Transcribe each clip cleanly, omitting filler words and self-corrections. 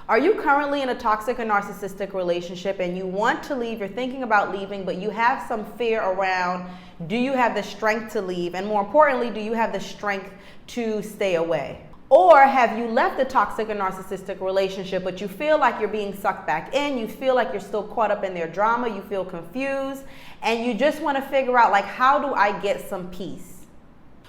Are you currently in a toxic or narcissistic relationship and you want to leave, you're thinking about leaving, but you have some fear around, do you have the strength to leave? And more importantly, do you have the strength to stay away? Or have you left a toxic or narcissistic relationship, but you feel like you're being sucked back in, you feel like you're still caught up in their drama, you feel confused, and you just want to figure out, like, how do I get some peace?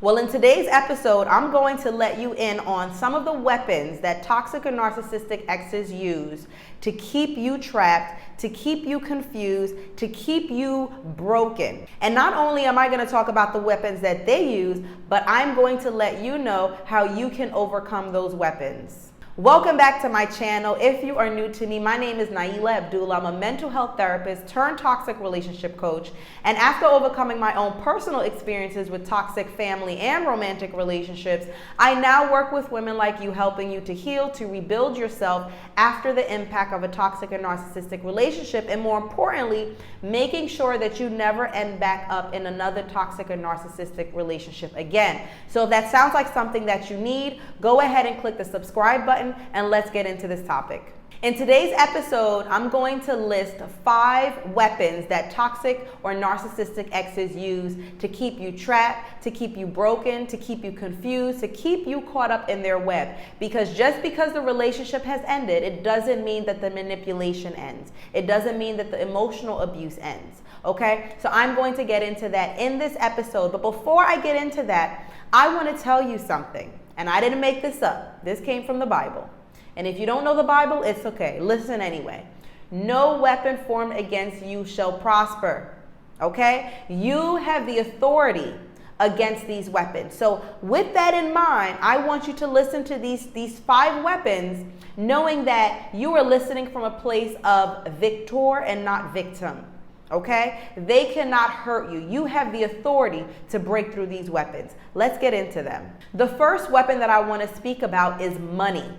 Well, in today's episode, I'm going to let you in on some of the weapons that toxic or narcissistic exes use to keep you trapped, to keep you confused, to keep you broken. And not only am I going to talk about the weapons that they use, but I'm going to let you know how you can overcome those weapons. Welcome back to my channel. If you are new to me, my name is Naila Abdul. I'm a mental health therapist turned toxic relationship coach. And after overcoming my own personal experiences with toxic family and romantic relationships, I now work with women like you, helping you to heal, to rebuild yourself after the impact of a toxic and narcissistic relationship, and more importantly, making sure that you never end back up in another toxic or narcissistic relationship again. So if that sounds like something that you need, go ahead and click the subscribe button and let's get into this topic. In today's episode, I'm going to list 5 weapons that toxic or narcissistic exes use to keep you trapped, to keep you broken, to keep you confused, to keep you caught up in their web. Because just because the relationship has ended, it doesn't mean that the manipulation ends. It doesn't mean that the emotional abuse ends. Okay? So I'm going to get into that in this episode. But before I get into that, I want to tell you something. And I didn't make this up. This came from the Bible. And if you don't know the Bible, it's okay. Listen anyway. No weapon formed against you shall prosper. Okay? You have the authority against these weapons. So with that in mind, I want you to listen to these 5 weapons, knowing that you are listening from a place of victor and not victim. Okay? They cannot hurt you. You have the authority to break through these weapons. Let's get into them. The first weapon that I want to speak about is money.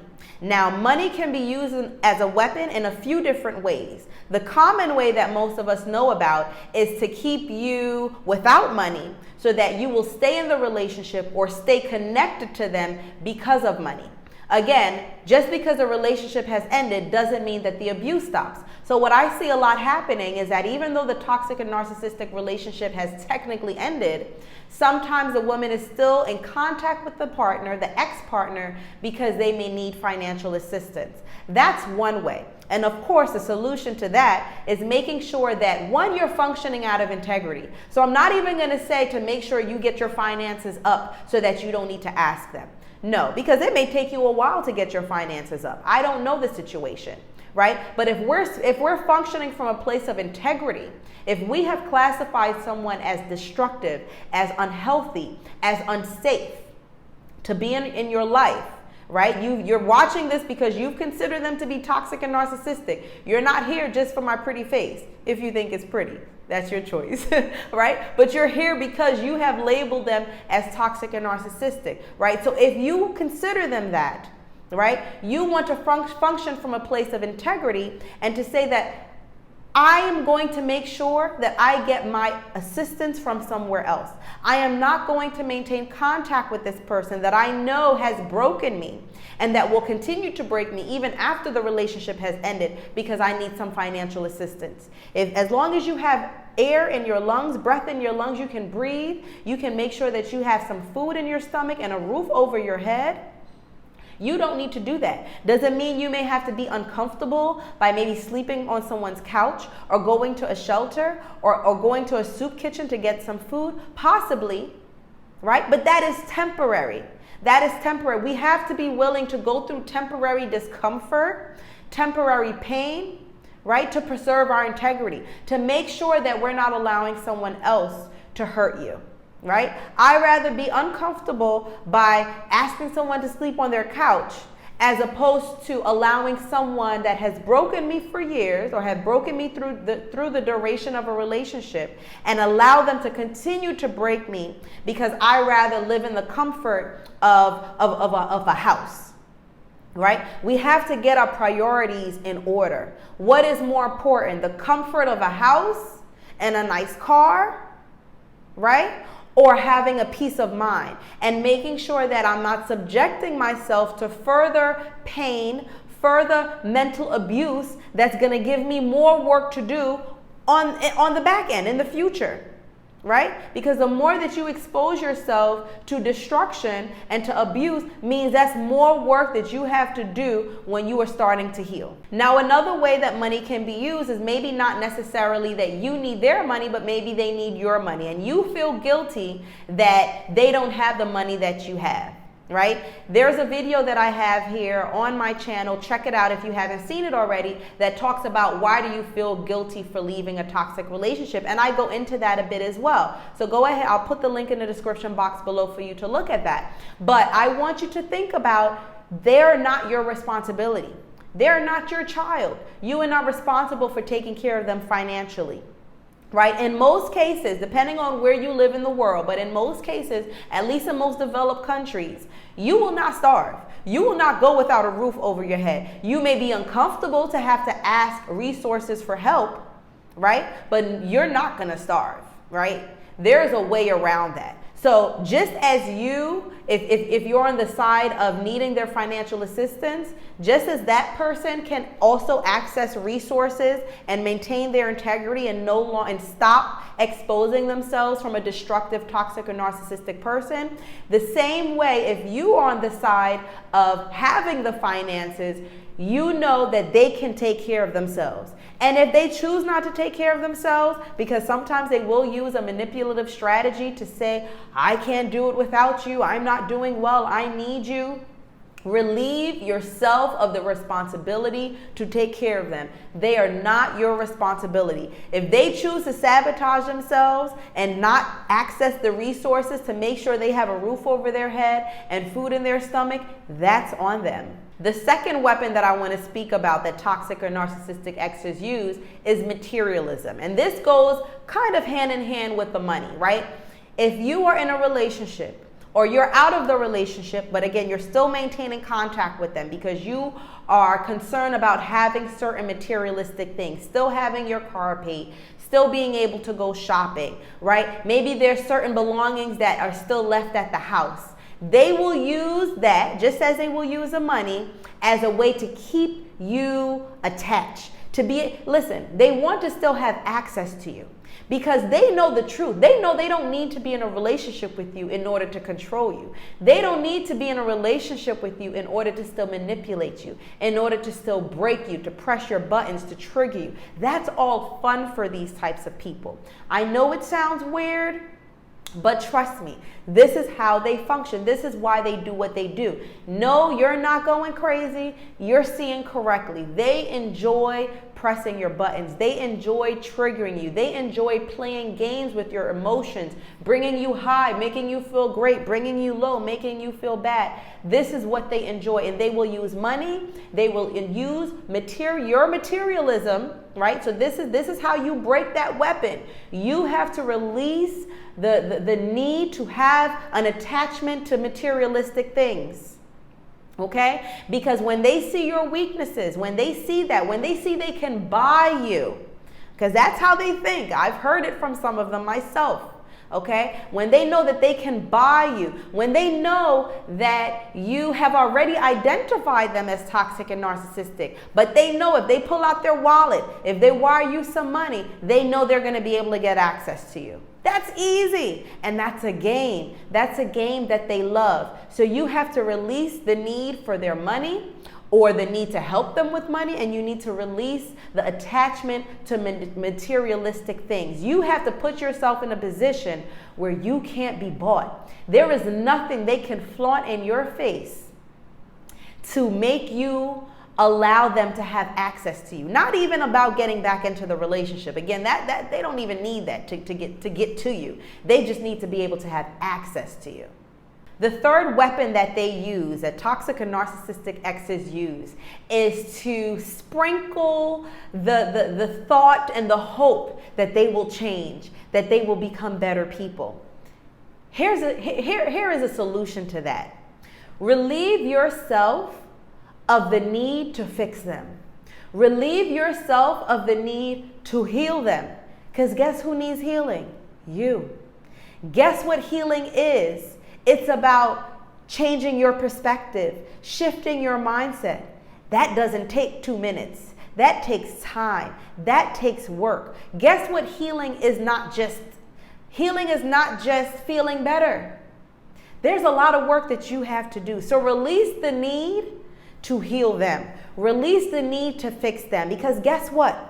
Now, money can be used as a weapon in a few different ways. The common way that most of us know about is to keep you without money so that you will stay in the relationship or stay connected to them because of money. Again, just because a relationship has ended doesn't mean that the abuse stops. So what I see a lot happening is that even though the toxic and narcissistic relationship has technically ended, sometimes the woman is still in contact with the partner, the ex-partner, because they may need financial assistance. That's one way. And of course, the solution to that is making sure that, one, you're functioning out of integrity. So I'm not even going to say to make sure you get your finances up so that you don't need to ask them. No, because it may take you a while to get your finances up. I don't know the situation, right? But if we're functioning from a place of integrity, if we have classified someone as destructive, as unhealthy, as unsafe to be in your life, right? You're watching this because you've considered them to be toxic and narcissistic. You're not here just for my pretty face. If you think it's pretty, that's your choice, right? But you're here because you have labeled them as toxic and narcissistic, right? So if you consider them that, right, you want to function from a place of integrity and to say that I am going to make sure that I get my assistance from somewhere else. I am not going to maintain contact with this person that I know has broken me and that will continue to break me even after the relationship has ended because I need some financial assistance. As long as you have air in your lungs, breath in your lungs, you can breathe, you can make sure that you have some food in your stomach and a roof over your head. You don't need to do that. Does it mean you may have to be uncomfortable by maybe sleeping on someone's couch or going to a shelter or going to a soup kitchen to get some food? Possibly, right? But that is temporary. That is temporary. We have to be willing to go through temporary discomfort, temporary pain, right? To preserve our integrity, to make sure that we're not allowing someone else to hurt you. Right? I'd rather be uncomfortable by asking someone to sleep on their couch as opposed to allowing someone that has broken me for years or had broken me through the duration of a relationship and allow them to continue to break me because I rather live in the comfort of a house. Right? We have to get our priorities in order. What is more important, the comfort of a house and a nice car, right? Or having a peace of mind and making sure that I'm not subjecting myself to further pain, further mental abuse that's going to give me more work to do on the back end in the future. Right? Because the more that you expose yourself to destruction and to abuse means that's more work that you have to do when you are starting to heal. Now, another way that money can be used is maybe not necessarily that you need their money, but maybe they need your money. And you feel guilty that they don't have the money that you have. Right? There's a video that I have here on my channel. Check it out if you haven't seen it already, that talks about why do you feel guilty for leaving a toxic relationship. And I go into that a bit as well. So go ahead. I'll put the link in the description box below for you to look at that. But I want you to think about, they're not your responsibility. They're not your child. You are not responsible for taking care of them financially. Right? In most cases, depending on where you live in the world, but in most cases, at least in most developed countries, you will not starve. You will not go without a roof over your head. You may be uncomfortable to have to ask resources for help, right? But you're not going to starve, right? There's a way around that. So just as you, if you're on the side of needing their financial assistance, just as that person can also access resources and maintain their integrity and and stop exposing themselves from a destructive, toxic, or narcissistic person, the same way, if you are on the side of having the finances, you know that they can take care of themselves. And if they choose not to take care of themselves, because sometimes they will use a manipulative strategy to say, I can't do it without you, I'm not doing well, I need you. Relieve yourself of the responsibility to take care of them. They are not your responsibility. If they choose to sabotage themselves and not access the resources to make sure they have a roof over their head and food in their stomach, that's on them. The second weapon that I want to speak about that toxic or narcissistic exes use is materialism. And this goes kind of hand in hand with the money, right? If you are in a relationship or you're out of the relationship, but again, you're still maintaining contact with them because you are concerned about having certain materialistic things, still having your car paid, still being able to go shopping, right? Maybe there's certain belongings that are still left at the house. They will use that, just as they will use the money, as a way to keep you attached. Listen, they want to still have access to you because they know the truth. They know they don't need to be in a relationship with you in order to control you. They don't need to be in a relationship with you in order to still manipulate you, in order to still break you, to press your buttons, to trigger you. That's all fun for these types of people. I know it sounds weird, but trust me, this is how they function. This is why they do what they do. No, you're not going crazy. You're seeing correctly. They enjoy pressing your buttons. They enjoy triggering you. They enjoy playing games with your emotions, bringing you high, making you feel great, bringing you low, making you feel bad. This is what they enjoy. And they will use money. They will use your materialism, right? So this is how you break that weapon. You have to release the need to have an attachment to materialistic things. Okay? Because when they see your weaknesses, when they see they can buy you, because that's how they think. I've heard it from some of them myself. Okay? When they know that they can buy you, when they know that you have already identified them as toxic and narcissistic, but they know if they pull out their wallet, if they wire you some money, they know they're going to be able to get access to you. That's easy. And that's a game. That's a game that they love. So you have to release the need for their money or the need to help them with money, and you need to release the attachment to materialistic things. You have to put yourself in a position where you can't be bought. There is nothing they can flaunt in your face to make you allow them to have access to you. Not even about getting back into the relationship. Again, that they don't even need that to get to you. They just need to be able to have access to you. The third weapon that they use, that toxic and narcissistic exes use, is to sprinkle the thought and the hope that they will change, that they will become better people. Here is a solution to that. Relieve yourself of the need to fix them. Relieve yourself of the need to heal them. Because guess who needs healing? You. Guess what healing is? It's about changing your perspective, shifting your mindset. That doesn't take 2 minutes. That takes time. That takes work. Guess what? Healing is not just feeling better. There's a lot of work that you have to do. So release the need to heal them. Release the need to fix them. Because guess what?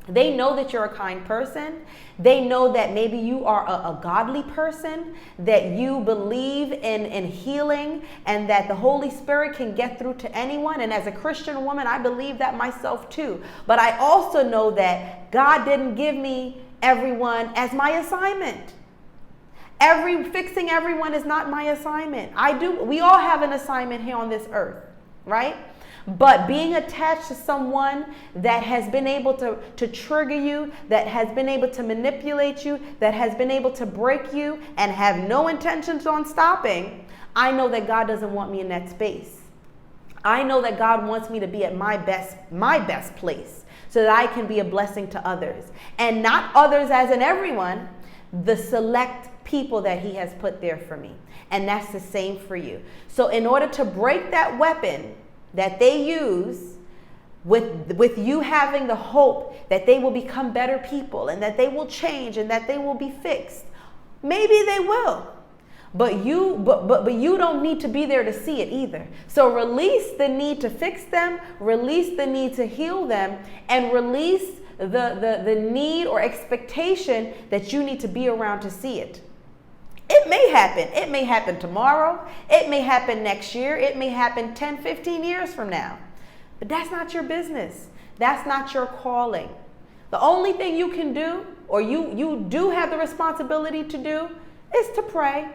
They know that you're a kind person. They know that maybe you are a godly person, that you believe in healing, and that the Holy Spirit can get through to anyone. And as a Christian woman, I believe that myself too. But I also know that God didn't give me everyone as my assignment. Fixing everyone is not my assignment. We all have an assignment here on this earth, right? But being attached to someone that has been able to trigger you, that has been able to manipulate you, that has been able to break you and have no intentions on stopping, I know that God doesn't want me in that space. I know that God wants me to be at my best place so that I can be a blessing to others. And not others as in everyone, the select people that he has put there for me. And that's the same for you. So in order to break that weapon that they use with you having the hope that they will become better people and that they will change and that they will be fixed, maybe they will. But you don't need to be there to see it either. So release the need to fix them, release the need to heal them, and release the need or expectation that you need to be around to see it. It may happen. It may happen tomorrow. It may happen next year. It may happen 10, 15 years from now. But that's not your business. That's not your calling. The only thing you can do, or you do have the responsibility to do, is to pray.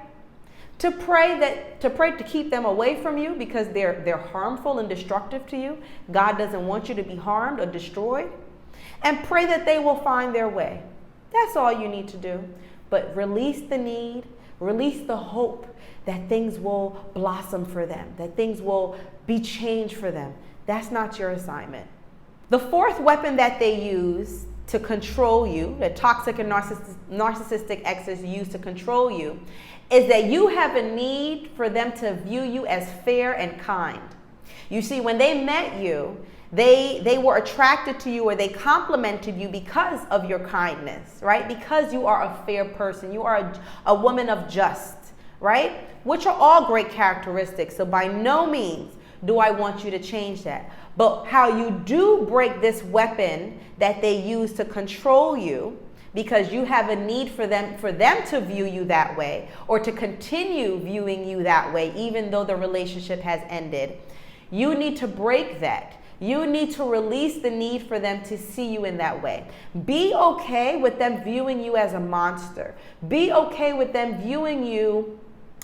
To pray to keep them away from you because they're harmful and destructive to you. God doesn't want you to be harmed or destroyed. And pray that they will find their way. That's all you need to do. But release the need, release the hope that things will blossom for them, that things will be changed for them. That's not your assignment. The fourth weapon that they use to control you, that toxic and narcissistic exes use to control you, is that you have a need for them to view you as fair and kind. You see, when they met you, they were attracted to you, or they complimented you because of your kindness, right? Because you are a fair person. You are a woman of just, right? Which are all great characteristics. So by no means do I want you to change that. But how you do break this weapon that they use to control you, because you have a need for them to view you that way, or to continue viewing you that way, even though the relationship has ended, you need to break that. You need to release the need for them to see you in that way. Be okay with them viewing you as a monster. Be okay with them viewing you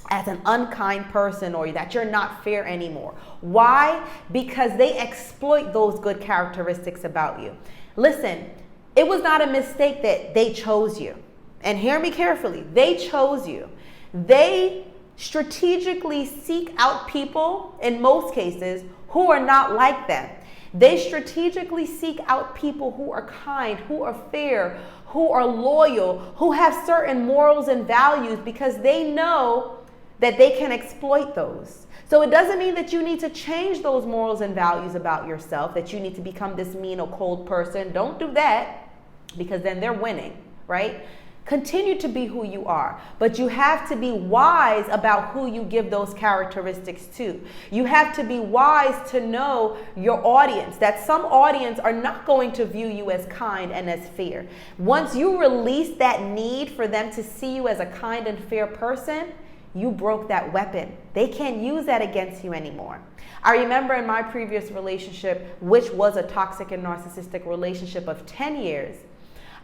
as an unkind person, or that you're not fair anymore. Why? Because they exploit those good characteristics about you. Listen, it was not a mistake that they chose you. And hear me carefully. They chose you. They strategically seek out people, in most cases, who are not like them. They strategically seek out people who are kind, who are fair, who are loyal, who have certain morals and values, because they know that they can exploit those. So it doesn't mean that you need to change those morals and values about yourself, that you need to become this mean or cold person. Don't do that, because then they're winning, right? Continue to be who you are, but you have to be wise about who you give those characteristics to. You have to be wise to know your audience, that some audience are not going to view you as kind and as fair. Once you release that need for them to see you as a kind and fair person, you broke that weapon. They can't use that against you anymore. I remember in my previous relationship, which was a toxic and narcissistic relationship of 10 years,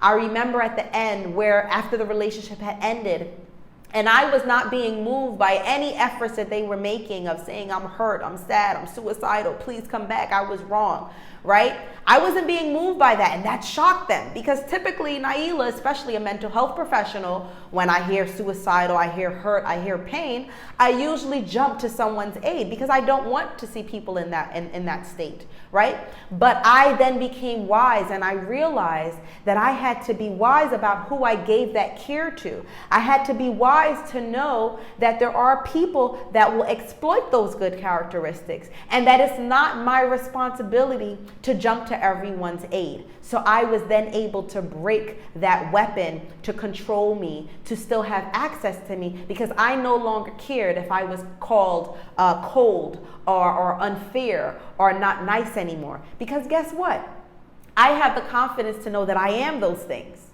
I remember at the end, where after the relationship had ended, and I was not being moved by any efforts that they were making of saying, I'm hurt, I'm sad, I'm suicidal, please come back, I was wrong, right? I wasn't being moved by that, and that shocked them, because typically, Naila, especially a mental health professional, when I hear suicidal, I hear hurt, I hear pain, I usually jump to someone's aid, because I don't want to see people in that state, right? But I then became wise, and I realized that I had to be wise about who I gave that care to. I had to be wise to know that there are people that will exploit those good characteristics, and that it's not my responsibility to jump to everyone's aid. So I was then able to break that weapon to control me, to still have access to me, because I no longer cared if I was called cold or unfair or not nice anymore. Because guess what? I have the confidence to know that I am those things,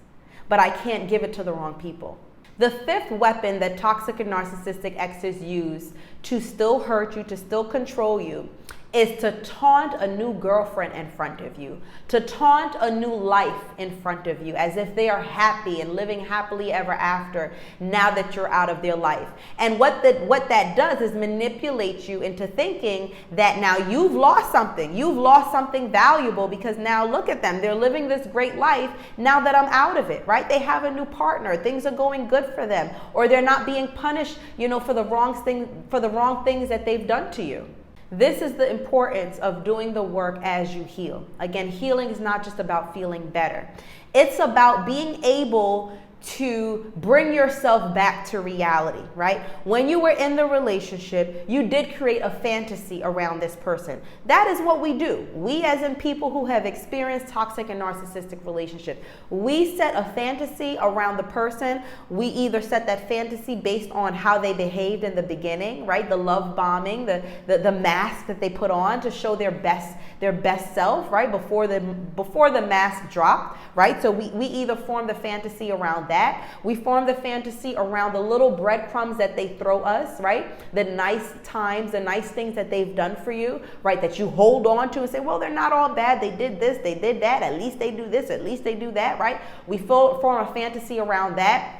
but I can't give it to the wrong people. The fifth weapon that toxic and narcissistic exes use to still hurt you, to still control you, is to taunt a new girlfriend in front of you, to taunt a new life in front of you, as if they are happy and living happily ever after now that you're out of their life. And what that does is manipulate you into thinking that now you've lost something valuable, because now look at them, they're living this great life now that I'm out of it, right? They have a new partner, things are going good for them, or they're not being punished, for the wrong things that they've done to you. This is the importance of doing the work as you heal. Again, healing is not just about feeling better. It's about being able to bring yourself back to reality, right? When you were in the relationship, you did create a fantasy around this person. That is what we do. We, as in people who have experienced toxic and narcissistic relationships, we set a fantasy around the person. We either set that fantasy based on how they behaved in the beginning, right? The love bombing, the mask that they put on to show their best self, right? Before the mask dropped, right? So we either form the fantasy around that. We form the fantasy around the little breadcrumbs that they throw us, right? The nice times, the nice things that they've done for you, right? That you hold on to and say, well, they're not all bad. They did this, they did that. At least they do this, at least they do that, right? We form a fantasy around that.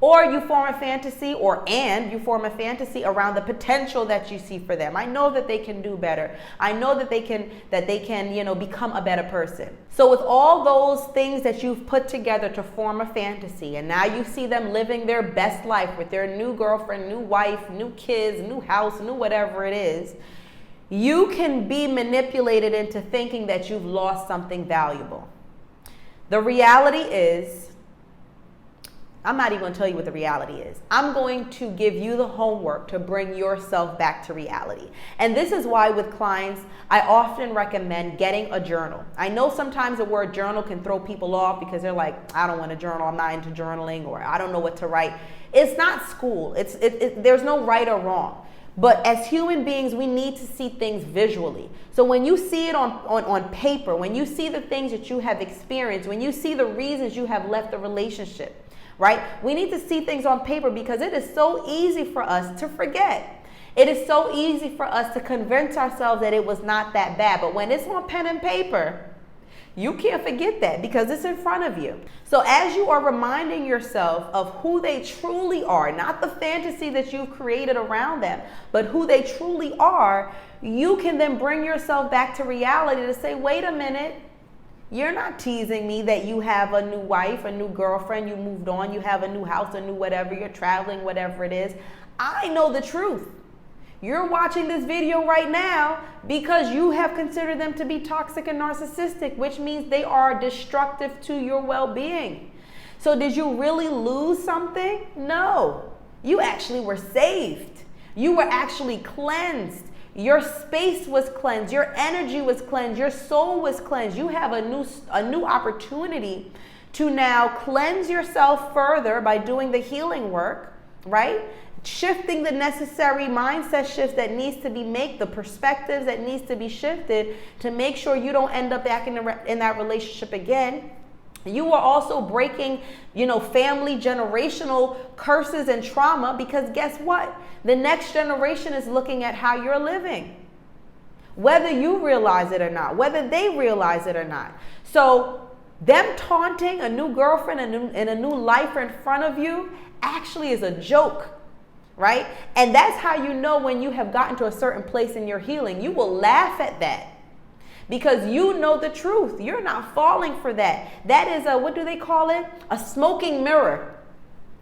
Or you form a fantasy, you form a fantasy around the potential that you see for them. I know that they can do better. I know that they can, become a better person. So with all those things that you've put together to form a fantasy, and now you see them living their best life with their new girlfriend, new wife, new kids, new house, new whatever it is, you can be manipulated into thinking that you've lost something valuable. The reality is, I'm not even going to tell you what the reality is. I'm going to give you the homework to bring yourself back to reality. And this is why with clients, I often recommend getting a journal. I know sometimes the word journal can throw people off because they're like, I don't want to journal, I'm not into journaling, or I don't know what to write. It's not school. There's no right or wrong. But as human beings, we need to see things visually. So when you see it on paper, when you see the things that you have experienced, when you see the reasons you have left the relationship, right? We need to see things on paper because it is so easy for us to forget. It is so easy for us to convince ourselves that it was not that bad. But when it's on pen and paper, you can't forget that because it's in front of you. So as you are reminding yourself of who they truly are, not the fantasy that you've created around them, but who they truly are, you can then bring yourself back to reality to say, wait a minute. You're not teasing me that you have a new wife, a new girlfriend, you moved on, you have a new house, a new whatever, you're traveling, whatever it is. I know the truth. You're watching this video right now because you have considered them to be toxic and narcissistic, which means they are destructive to your well-being. So did you really lose something? No. You actually were saved. You were actually cleansed. Your space was cleansed, your energy was cleansed, your soul was cleansed. You have a new opportunity to now cleanse yourself further by doing the healing work, right? Shifting the necessary mindset shifts that needs to be made, the perspectives that needs to be shifted to make sure you don't end up back in that relationship again. You are also breaking, family generational curses and trauma, because guess what? The next generation is looking at how you're living, whether you realize it or not, whether they realize it or not. So them taunting a new girlfriend and a new life in front of you actually is a joke, right? And that's how you know when you have gotten to a certain place in your healing. You will laugh at that. Because you know the truth. You're not falling for that. That is what do they call it? A smoking mirror,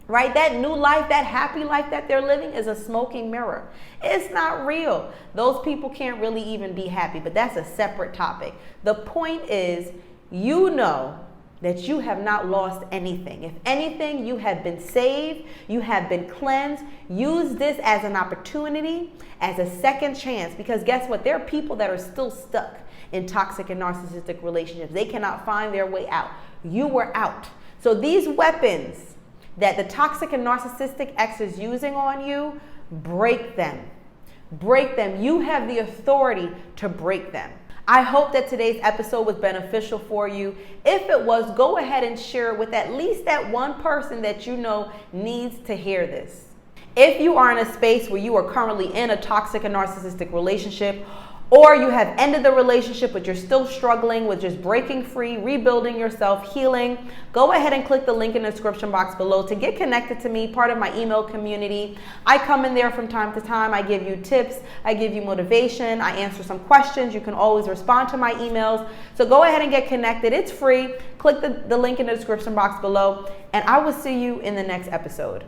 right? That new life, that happy life that they're living is a smoking mirror. It's not real. Those people can't really even be happy, but that's a separate topic. The point is, you know that you have not lost anything. If anything, you have been saved, you have been cleansed. Use this as an opportunity, as a second chance, because guess what? There are people that are still stuck in toxic and narcissistic relationships. They cannot find their way out. You were out. So these weapons that the toxic and narcissistic ex is using on you, break them. Break them. You have the authority to break them. I hope that today's episode was beneficial for you. If it was, go ahead and share it with at least that one person that you know needs to hear this. If you are in a space where you are currently in a toxic and narcissistic relationship, or you have ended the relationship but you're still struggling with just breaking free, rebuilding yourself, healing, go ahead and click the link in the description box below to get connected to me, part of my email community. I come in there from time to time. I give you tips, I give you motivation, I answer some questions. You can always respond to my emails. So go ahead and get connected. It's free. Click the link in the description box below, and I will see you in the next episode.